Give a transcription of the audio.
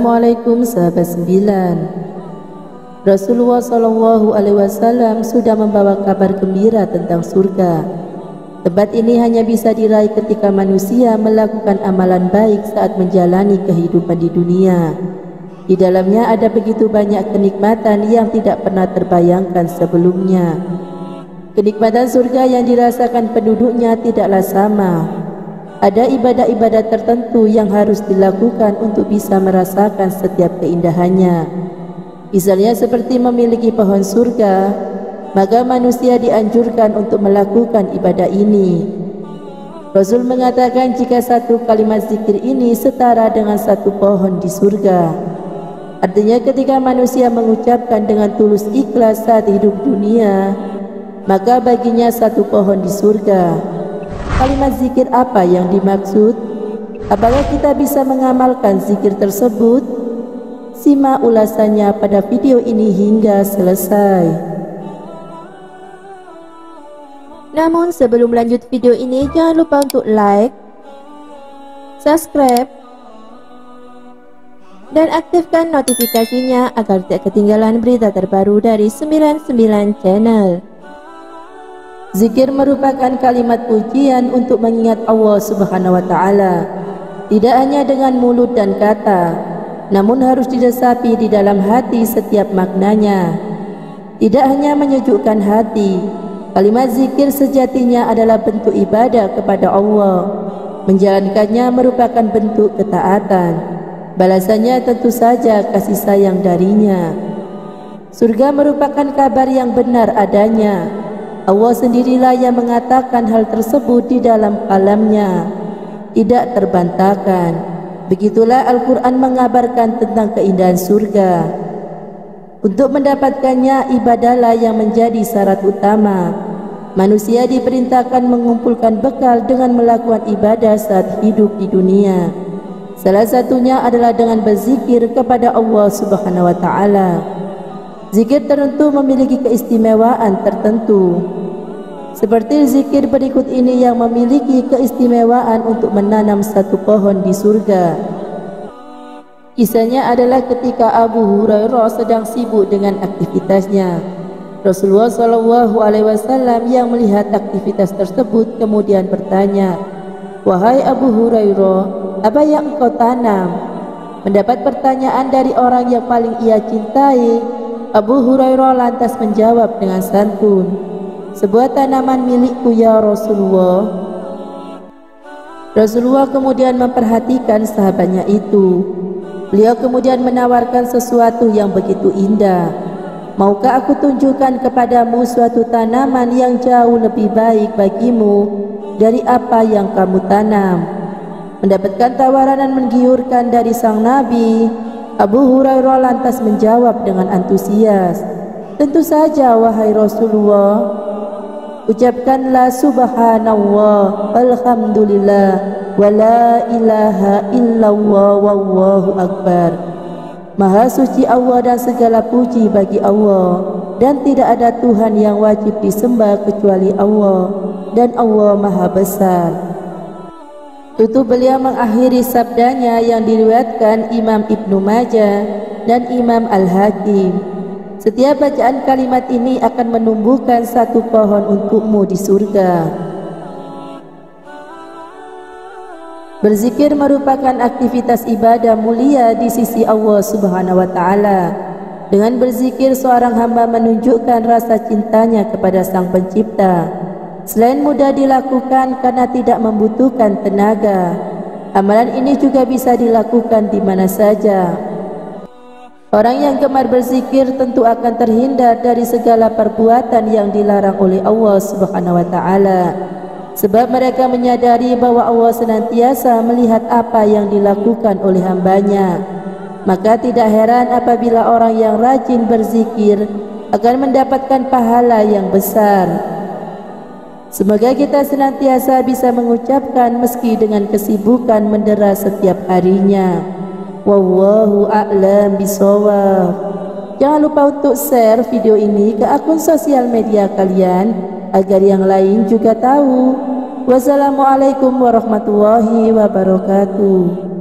Assalamualaikum sahabat 9. Rasulullah SAW sudah membawa kabar gembira tentang surga. Tempat ini hanya bisa diraih ketika manusia melakukan amalan baik saat menjalani kehidupan di dunia. Di dalamnya ada begitu banyak kenikmatan yang tidak pernah terbayangkan sebelumnya. Kenikmatan surga yang dirasakan penduduknya tidaklah sama. Ada ibadah-ibadah tertentu yang harus dilakukan untuk bisa merasakan setiap keindahannya. Misalnya seperti memiliki pohon surga, maka manusia dianjurkan untuk melakukan ibadah ini. Rasul mengatakan jika satu kalimat zikir ini setara dengan satu pohon di surga. Artinya ketika manusia mengucapkan dengan tulus ikhlas saat hidup dunia, maka baginya satu pohon di surga. Kalimat zikir apa yang dimaksud? Apakah kita bisa mengamalkan zikir tersebut? Simak ulasannya pada video ini hingga selesai. Namun sebelum lanjut video ini, jangan lupa untuk like, subscribe, dan aktifkan notifikasinya agar tidak ketinggalan berita terbaru dari 99 Channel. Zikir merupakan kalimat pujian untuk mengingat Allah Subhanahu wa Ta'ala, tidak hanya dengan mulut dan kata, namun harus diresapi di dalam hati setiap maknanya. Tidak hanya menyejukkan hati, kalimat zikir sejatinya adalah bentuk ibadah kepada Allah. Menjalankannya merupakan bentuk ketaatan. Balasannya tentu saja kasih sayang darinya. Surga merupakan kabar yang benar adanya. Allah sendirilah yang mengatakan hal tersebut di dalam kalamnya, tidak terbantahkan. Begitulah Al-Quran mengabarkan tentang keindahan surga. Untuk mendapatkannya, ibadahlah yang menjadi syarat utama. Manusia diperintahkan mengumpulkan bekal dengan melakukan ibadah saat hidup di dunia. Salah satunya adalah dengan berzikir kepada Allah Subhanahu wa Ta'ala. Zikir tentu memiliki keistimewaan tertentu. Seperti zikir berikut ini yang memiliki keistimewaan untuk menanam satu pohon di surga. Kisahnya adalah ketika Abu Hurairah sedang sibuk dengan aktivitasnya. Rasulullah SAW yang melihat aktivitas tersebut kemudian bertanya, "Wahai Abu Hurairah, apa yang engkau tanam?" Mendapat pertanyaan dari orang yang paling ia cintai, Abu Hurairah lantas menjawab dengan santun, "Sebuah tanaman milikku ya Rasulullah." Rasulullah kemudian memperhatikan sahabatnya itu. Beliau kemudian menawarkan sesuatu yang begitu indah. "Maukah aku tunjukkan kepadamu suatu tanaman yang jauh lebih baik bagimu dari apa yang kamu tanam?" Mendapatkan tawaran dan menggiurkan dari sang Nabi, Abu Hurairah lantas menjawab dengan antusias, "Tentu saja wahai Rasulullah. Ucapkanlah subhanallah, alhamdulillah, wa la ilaha illallah, wallahu akbar. Maha suci Allah dan segala puji bagi Allah, dan tidak ada Tuhan yang wajib disembah kecuali Allah, dan Allah maha besar." Tutup beliau mengakhiri sabdanya yang diriwayatkan Imam Ibnu Majah dan Imam Al-Hakim. Setiap bacaan kalimat ini akan menumbuhkan satu pohon untukmu di surga. Berzikir merupakan aktivitas ibadah mulia di sisi Allah Subhanahu wa Ta'ala. Dengan berzikir seorang hamba menunjukkan rasa cintanya kepada Sang Pencipta. Selain mudah dilakukan karena tidak membutuhkan tenaga, amalan ini juga bisa dilakukan di mana saja. Orang yang gemar berzikir tentu akan terhindar dari segala perbuatan yang dilarang oleh Allah Subhanahu wa Ta'ala, sebab mereka menyadari bahwa Allah senantiasa melihat apa yang dilakukan oleh hambanya. Maka tidak heran apabila orang yang rajin berzikir akan mendapatkan pahala yang besar. Semoga kita senantiasa bisa mengucapkan meski dengan kesibukan mendera setiap harinya. Wallahu a'lam bishawab. Jangan lupa untuk share video ini ke akun sosial media kalian agar yang lain juga tahu. Wassalamualaikum warahmatullahi wabarakatuh.